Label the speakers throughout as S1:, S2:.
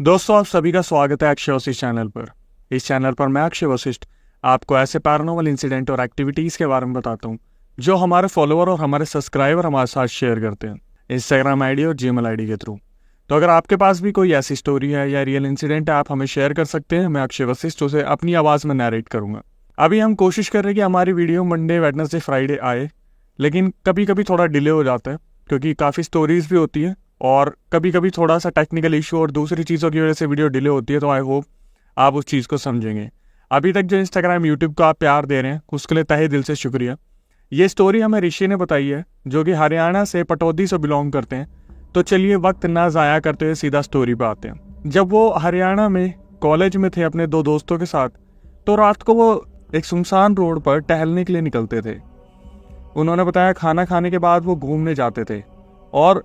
S1: दोस्तों, आप सभी का स्वागत है अक्षय वशिष्ठ चैनल पर। इस चैनल पर मैं अक्षय वशिष्ठ आपको ऐसे पैरानॉर्मल इंसिडेंट और एक्टिविटीज़ के बारे में बताता हूँ जो हमारे फॉलोअर और हमारे सब्सक्राइबर हमारे साथ शेयर करते हैं इंस्टाग्राम आईडी और जीमेल आईडी के थ्रू। तो अगर आपके पास भी कोई ऐसी स्टोरी है या रियल इंसिडेंट है, आप हमें शेयर कर सकते हैं। मैं अक्षय वशिष्ठ उसे अपनी आवाज़ में नरेट करूँगा। अभी हम कोशिश कर रहे हैं कि हमारी वीडियो मंडे, वेडनेसडे, फ्राइडे आए, लेकिन कभी कभी थोड़ा डिले हो जाता है क्योंकि काफ़ी स्टोरीज भी होती है और कभी कभी थोड़ा सा टेक्निकल इशू और दूसरी चीज़ों की वजह से वीडियो डिले होती है। तो आई होप आप उस चीज़ को समझेंगे। अभी तक जो इंस्टाग्राम, यूट्यूब को आप प्यार दे रहे हैं उसके लिए तहे दिल से शुक्रिया। ये स्टोरी हमें ऋषि ने बताई है जो कि हरियाणा से पटौदी से बिलोंग करते हैं। तो चलिए वक्त ना ज़ाया करते हुए सीधा स्टोरी पे आते हैं। जब वो हरियाणा में कॉलेज में थे अपने दो दोस्तों के साथ, तो रात को वो एक सुनसान रोड पर टहलने के लिए निकलते थे। उन्होंने बताया खाना खाने के बाद वो घूमने जाते थे और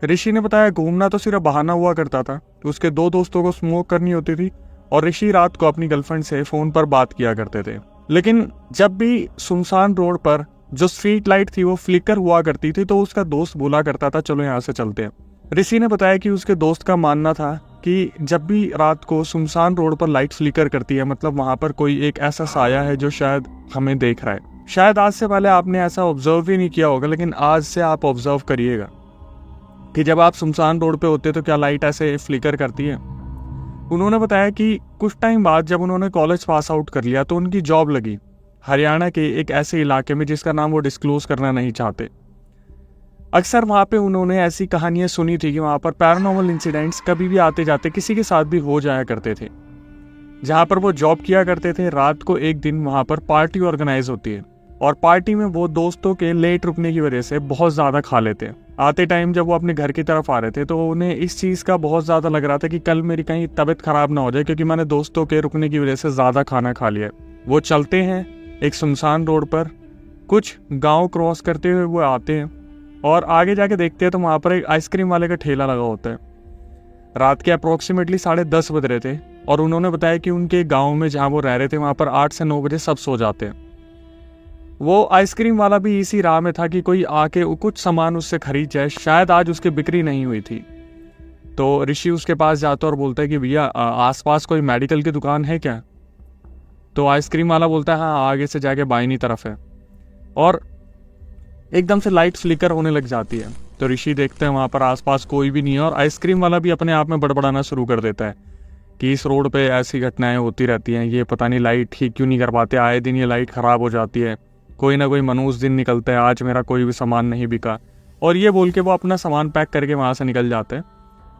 S1: ऋषि ने बताया घूमना तो सिर्फ बहाना हुआ करता था। उसके दो दोस्तों को स्मोक करनी होती थी और ऋषि रात को अपनी गर्लफ्रेंड से फ़ोन पर बात किया करते थे। लेकिन जब भी सुनसान रोड पर जो स्ट्रीट लाइट थी वो फ्लिकर हुआ करती थी तो उसका दोस्त बोला करता था चलो यहाँ से चलते हैं। ऋषि ने बताया कि उसके दोस्त का मानना था कि जब भी रात को सुनसान रोड पर लाइट फ्लिकर करती है मतलब वहाँ पर कोई एक ऐसा साया है जो शायद हमें देख रहा है। शायद आज से पहले आपने ऐसा ऑब्जर्व ही नहीं किया होगा, लेकिन आज से आप ऑब्जर्व करिएगा कि जब आप सुनसान रोड पे होते तो क्या लाइट ऐसे फ्लिकर करती है। उन्होंने बताया कि कुछ टाइम बाद जब उन्होंने कॉलेज पास आउट कर लिया तो उनकी जॉब लगी हरियाणा के एक ऐसे इलाके में जिसका नाम वो डिस्क्लोज करना नहीं चाहते। अक्सर वहाँ पे उन्होंने ऐसी कहानियाँ सुनी थी कि वहाँ पर पैरानॉर्मल इंसिडेंट्स कभी भी आते जाते किसी के साथ भी हो जाया करते थे। जहाँ पर वो जॉब किया करते थे, रात को एक दिन वहाँ पर पार्टी ऑर्गेनाइज होती है और पार्टी में वो दोस्तों के लेट रुकने की वजह से बहुत ज़्यादा खा लेते हैं। आते टाइम जब वो अपने घर की तरफ आ रहे थे तो उन्हें इस चीज़ का बहुत ज़्यादा लग रहा था कि कल मेरी कहीं तबीयत ख़राब ना हो जाए क्योंकि मैंने दोस्तों के रुकने की वजह से ज़्यादा खाना खा लिया। वो चलते हैं एक सुनसान रोड पर, कुछ गाँव क्रॉस करते हुए वो आते हैं और आगे जाके देखते हैं तो वहाँ पर एक आइसक्रीम वाले का ठेला लगा होता है। रात के अप्रोक्सीमेटली 10:30 बज रहे थे और उन्होंने बताया कि उनके गाँव में जहाँ वो रह रहे थे वहाँ पर 8 से 9 बजे सब सो जाते हैं। वो आइसक्रीम वाला भी इसी राह में था कि कोई आके कुछ सामान उससे खरीद जाए, शायद आज उसकी बिक्री नहीं हुई थी। तो ऋषि उसके पास जाता और बोलता है कि भैया आसपास कोई मेडिकल की दुकान है क्या। तो आइसक्रीम वाला बोलता है हाँ, आगे से जाके बाईं तरफ है। और एकदम से लाइट फ्लिकर होने लग जाती है तो ऋषि देखते हैं वहाँ पर आसपास कोई भी नहीं है और आइसक्रीम वाला भी अपने आप में बड़बड़ाना शुरू कर देता है कि इस रोड पे ऐसी घटनाएं होती रहती हैं, ये पता नहीं लाइट ठीक क्यों नहीं कर पाते, आए दिन ये लाइट ख़राब हो जाती है, कोई ना कोई मनूस दिन निकलता है, आज मेरा कोई भी सामान नहीं बिका। और ये बोल के वो अपना सामान पैक करके वहाँ से निकल जाते हैं।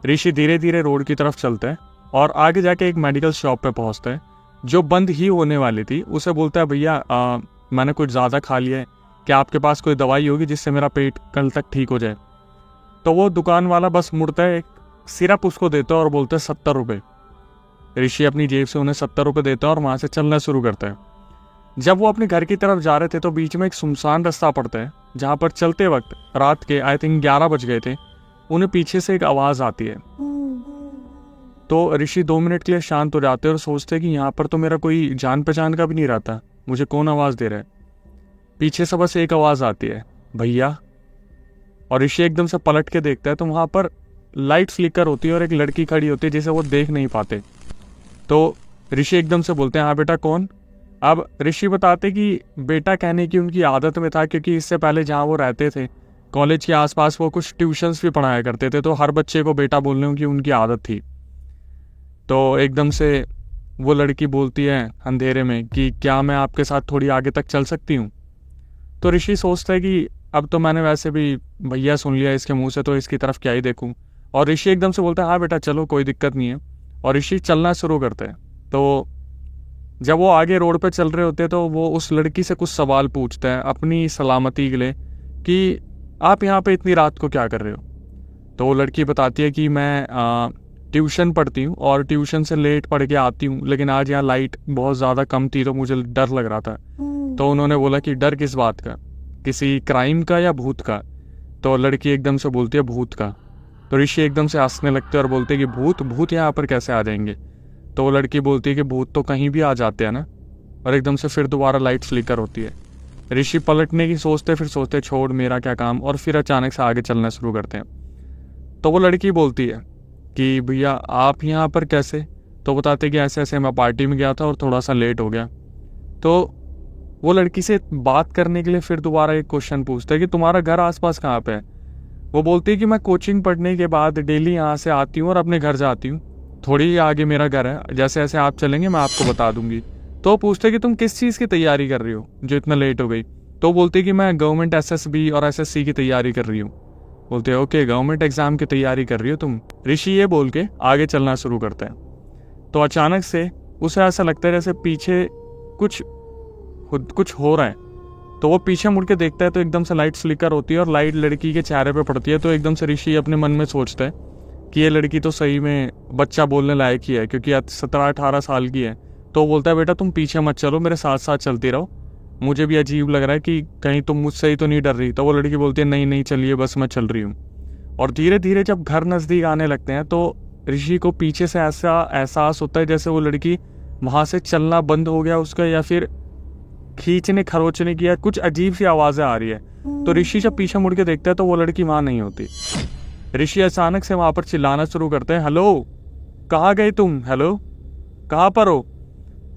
S1: ऋषि धीरे धीरे रोड की तरफ चलता है और आगे जाके एक मेडिकल शॉप पे पहुँचता है जो बंद ही होने वाली थी। उसे बोलता है भैया मैंने कुछ ज़्यादा खा लिया है, क्या आपके पास कोई दवाई होगी जिससे मेरा पेट कल तक ठीक हो जाए। तो वो दुकान वाला बस मुड़ता है, एक सिरप उसको देता है और बोलता है 70 रुपये। ऋषि अपनी जेब से उन्हें 70 रुपये देता है और वहाँ से चलना शुरू करता है। जब वो अपने घर की तरफ जा रहे थे तो बीच में एक सुनसान रास्ता पड़ता है जहाँ पर चलते वक्त रात के आई थिंक 11 बज गए थे। उन्हें पीछे से एक आवाज़ आती है तो ऋषि 2 मिनट के लिए शांत हो जाते हैं और सोचते हैं कि यहाँ पर तो मेरा कोई जान पहचान का भी नहीं रहता, मुझे कौन आवाज़ दे रहा है। पीछे से बस एक आवाज़ आती है, भैया। और ऋषि एकदम से पलट के देखता है तो वहाँ पर लाइट फ्लिकर होती है और एक लड़की खड़ी होती है जिसे वो देख नहीं पाते। तो ऋषि एकदम से बोलते हैं हाँ बेटा कौन। अब ऋषि बताते कि बेटा कहने की उनकी आदत में था क्योंकि इससे पहले जहाँ वो रहते थे कॉलेज के आसपास वो कुछ ट्यूशन्स भी पढ़ाया करते थे तो हर बच्चे को बेटा बोलने की उनकी आदत थी। तो एकदम से वो लड़की बोलती है अंधेरे में कि क्या मैं आपके साथ थोड़ी आगे तक चल सकती हूँ। तो ऋषि सोचता है कि अब तो मैंने वैसे भी भैया सुन लिया इसके मुंह से तो इसकी तरफ क्या ही देखूँ। और ऋषि एकदम से बोलता है हाँ बेटा चलो, कोई दिक्कत नहीं है। और ऋषि चलना शुरू करते हैं। तो जब वो आगे रोड पे चल रहे होते तो वो उस लड़की से कुछ सवाल पूछता है अपनी सलामती के लिए कि आप यहाँ पे इतनी रात को क्या कर रहे हो। तो वो लड़की बताती है कि मैं ट्यूशन पढ़ती हूँ और ट्यूशन से लेट पढ़ के आती हूँ, लेकिन आज यहाँ लाइट बहुत ज़्यादा कम थी तो मुझे डर लग रहा था। तो उन्होंने बोला कि डर किस बात का, किसी क्राइम का या भूत का। तो लड़की एकदम से बोलती है भूत का। तो ऋषि एकदम से हंसने लगते हैं और बोलते हैं कि भूत यहाँ पर कैसे आ जाएंगे। तो वो लड़की बोलती है कि भूत तो कहीं भी आ जाते हैं ना। और एकदम से फिर दोबारा लाइट फ्लिकर होती है। ऋषि पलटने की सोचते फिर सोचते छोड़ मेरा क्या काम, और फिर अचानक से आगे चलना शुरू करते हैं। तो वो लड़की बोलती है कि भैया आप यहाँ पर कैसे। तो बताते कि ऐसे ऐसे मैं पार्टी में गया था और थोड़ा सा लेट हो गया। तो वो लड़की से बात करने के लिए फिर दोबारा एक क्वेश्चन पूछता है कि तुम्हारा घर आसपास कहाँ पे है। वो बोलती है कि मैं कोचिंग पढ़ने के बाद डेली यहाँ से आती हूँ और अपने घर जाती हूँ, थोड़ी ही आगे मेरा घर है, जैसे जैसे आप चलेंगे मैं आपको बता दूंगी। तो पूछते हैं कि तुम किस चीज़ की तैयारी कर रही हो जो इतना लेट हो गई। तो बोलती है कि मैं गवर्नमेंट एसएसबी और एसएससी की तैयारी कर रही हूँ। बोलते हैं ओके, गवर्नमेंट एग्जाम की तैयारी कर रही हो तुम। ऋषि ये बोल के आगे चलना शुरू करते हैं। तो अचानक से उसे ऐसा लगता है जैसे पीछे कुछ हो रहा है। तो वो पीछे मुड़ के देखता है तो एकदम से लाइट फ्लिकर होती है और लाइट लड़की के चेहरे पे पड़ती है। तो एकदम से ऋषि अपने मन में सोचता है कि ये लड़की तो सही में बच्चा बोलने लायक ही है, क्योंकि 17-18 साल की है। तो बोलता है बेटा तुम पीछे मत चलो, मेरे साथ साथ चलती रहो, मुझे भी अजीब लग रहा है कि कहीं तुम मुझसे ही तो नहीं डर रही। तो वो लड़की बोलती है नहीं नहीं चलिए बस मैं चल रही हूँ। और धीरे धीरे जब घर नज़दीक आने लगते हैं तो ऋषि को पीछे से ऐसा एहसास होता है जैसे वो लड़की वहाँ से चलना बंद हो गया उसका, या फिर खींचने खरोचने की या कुछ अजीब सी आवाज़ें आ रही है। तो ऋषि जब पीछे मुड़ के देखता है तो वो लड़की वहाँ नहीं होती। ऋषि अचानक से वहाँ पर चिल्लाना शुरू करते हैं, हेलो कहाँ गए तुम, हेलो कहाँ पर हो।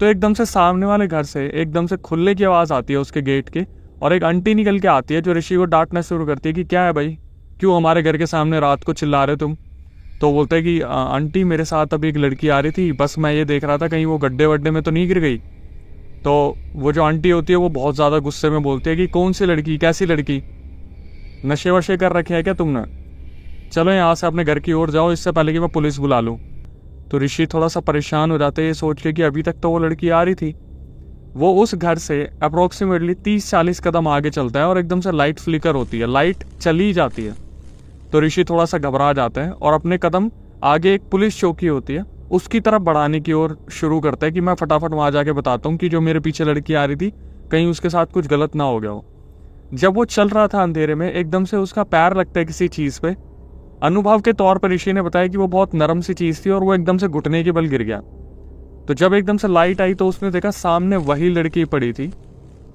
S1: तो एकदम से सामने वाले घर से एकदम से खुलने की आवाज़ आती है उसके गेट के, और एक आंटी निकल के आती है जो ऋषि को डांटना शुरू करती है कि क्या है भाई, क्यों हमारे घर के सामने रात को चिल्ला रहे तुम। तो बोलते हैं कि आंटी मेरे साथ अभी एक लड़की आ रही थी, बस मैं ये देख रहा था कहीं वो गड्ढे वड्ढे में तो नहीं गिर गई। तो वो जो आंटी होती है वो बहुत ज़्यादा गुस्से में बोलती है कि कौन सी लड़की, कैसी लड़की, नशे वशे कर रखे हैं क्या तुमने, चलो यहाँ से अपने घर की ओर जाओ इससे पहले कि मैं पुलिस बुला लूँ। तो ऋषि थोड़ा सा परेशान हो जाते हैं ये सोच के कि अभी तक तो वो लड़की आ रही थी। वो उस घर से अप्रोक्सीमेटली 30-40 कदम आगे चलता है और एकदम से लाइट फ्लिकर होती है, लाइट चली जाती है। तो ऋषि थोड़ा सा घबरा जाता है और अपने कदम आगे एक पुलिस चौकी होती है उसकी तरफ बढ़ाने की ओर शुरू करता है कि मैं फटाफट वहाँ जाके बताता हूँ कि जो मेरे पीछे लड़की आ रही थी कहीं उसके साथ कुछ गलत ना हो गया हो। जब वो चल रहा था अंधेरे में एकदम से उसका पैर लगता है किसी चीज़ पे। अनुभव के तौर पर ऋषि ने बताया कि वो बहुत नरम सी चीज़ थी और वो एकदम से घुटने के बल गिर गया। तो जब एकदम से लाइट आई तो उसने देखा सामने वही लड़की पड़ी थी।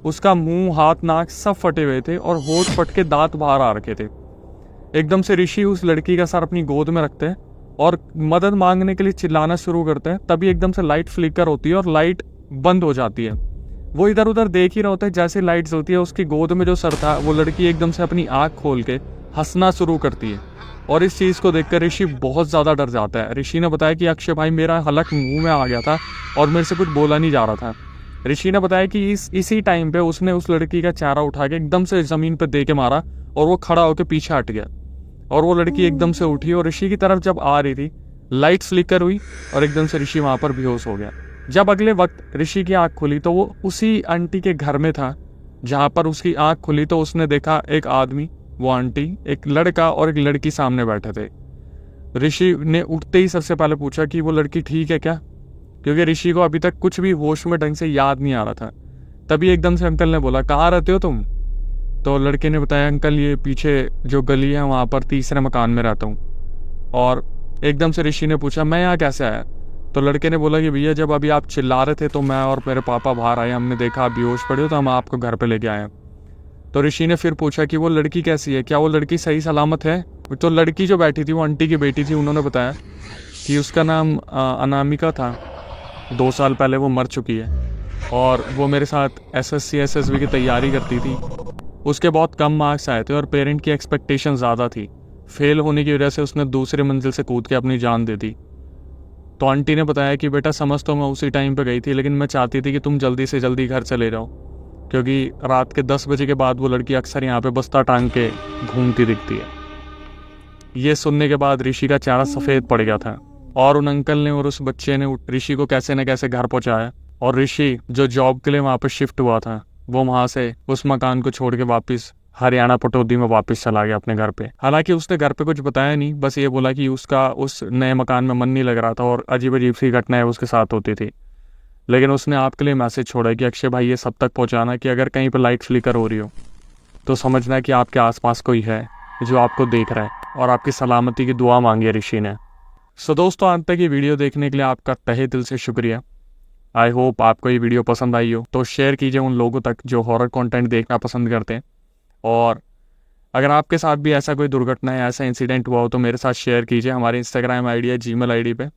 S1: उसका मुंह हाथ नाक सब फटे हुए थे और होठ फट के दांत बाहर आ रखे थे। एकदम से ऋषि उस लड़की का सर अपनी गोद में रखते हैं और मदद मांगने के लिए चिल्लाना शुरू करते हैं। तभी एकदम से लाइट फ्लिकर होती है और लाइट बंद हो जाती है। वो इधर उधर देख ही रहा होता है, जैसे लाइट जलती है उसकी गोद में जो सर था वो लड़की एकदम से अपनी आंख खोल के हंसना शुरू करती है। और इस चीज़ को देखकर ऋषि बहुत ज़्यादा डर जाता है। ऋषि ने बताया कि अक्षय भाई मेरा हलक मुंह में आ गया था और मेरे से कुछ बोला नहीं जा रहा था। ऋषि ने बताया कि इसी टाइम पे उसने उस लड़की का चेहरा उठा के एकदम से ज़मीन पर दे के मारा और वो खड़ा होकर पीछे हट गया। और वो लड़की एकदम से उठी और ऋषि की तरफ जब आ रही थी लाइट फ्लिकर हुई और एकदम से ऋषि वहाँ पर बेहोश हो गया। जब अगले वक्त ऋषि की आँख खुली तो वो उसी आंटी के घर में था जहाँ पर उसकी आँख खुली। तो उसने देखा एक आदमी, वो आंटी, एक लड़का और एक लड़की सामने बैठे थे। ऋषि ने उठते ही सबसे पहले पूछा कि वो लड़की ठीक है क्या, क्योंकि ऋषि को अभी तक कुछ भी होश में ढंग से याद नहीं आ रहा था। तभी एकदम से अंकल ने बोला कहाँ रहते हो तुम। तो लड़के ने बताया अंकल ये पीछे जो गली है वहाँ पर तीसरे मकान में रहता हूँ। और एकदम से ऋषि ने पूछा मैं यहाँ कैसे आया। तो लड़के ने बोला कि भैया जब अभी आप चिल्ला रहे थे तो मैं और मेरे पापा बाहर आए, हमने देखा आप बेहोश पड़े हो तो हम आपको घर पे लेके आए। तो ऋषि ने फिर पूछा कि वो लड़की कैसी है, क्या वो लड़की सही सलामत है। तो लड़की जो बैठी थी वो आंटी की बेटी थी। उन्होंने बताया कि उसका नाम अनामिका था, 2 साल पहले वो मर चुकी है और वो मेरे साथ एसएससी एसएसबी की तैयारी करती थी। उसके बहुत कम मार्क्स आए थे और पेरेंट की एक्सपेक्टेशन ज़्यादा थी। फेल होने की वजह से उसने दूसरी मंजिल से कूद के अपनी जान दे दी। तो आंटी ने बताया कि बेटा समझ तो मैं उसी टाइम पे गई थी, लेकिन मैं चाहती थी कि तुम जल्दी से जल्दी घर चले जाओ, क्योंकि रात के 10 बजे के बाद वो लड़की अक्सर यहाँ पे बस्ता टांग के घूमती दिखती है। ये सुनने के बाद ऋषि का चेहरा सफ़ेद पड़ गया था और उन अंकल ने और उस बच्चे ने ऋषि को कैसे न कैसे घर पहुँचाया। और ऋषि जो जॉब के लिए वहाँ पर शिफ्ट हुआ था वो वहाँ से उस मकान को छोड़ के वापस हरियाणा पटौदी में वापस चला गया अपने घर पे। हालांकि उसने घर पे कुछ बताया नहीं, बस ये बोला कि उसका उस नए मकान में मन नहीं लग रहा था और अजीब अजीब सी घटनाएं उसके साथ होती थी। लेकिन उसने आपके लिए मैसेज छोड़ा कि अक्षय भाई ये सब तक पहुंचाना कि अगर कहीं पर लाइट फ्लिकर हो रही हो तो समझना कि आपके आसपास कोई है जो आपको देख रहा है और आपकी सलामती की दुआ मांगी है ऋषि ने। सो दोस्तों अंत तक ये वीडियो देखने के लिए आपका तहे दिल से शुक्रिया। आई होप आपको ये वीडियो पसंद आई हो, तो शेयर कीजिए उन लोगों तक जो हॉरर कंटेंट देखना पसंद करते हैं। और अगर आपके साथ भी ऐसा कोई दुर्घटना या ऐसा इंसिडेंट हुआ हो तो मेरे साथ शेयर कीजिए। हमारी इंस्टाग्राम आईडी है जीमेल आईडी पे,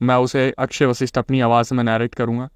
S1: मैं उसे अक्षय वशिष्ठ अपनी आवाज़ में नैरेट करूँगा।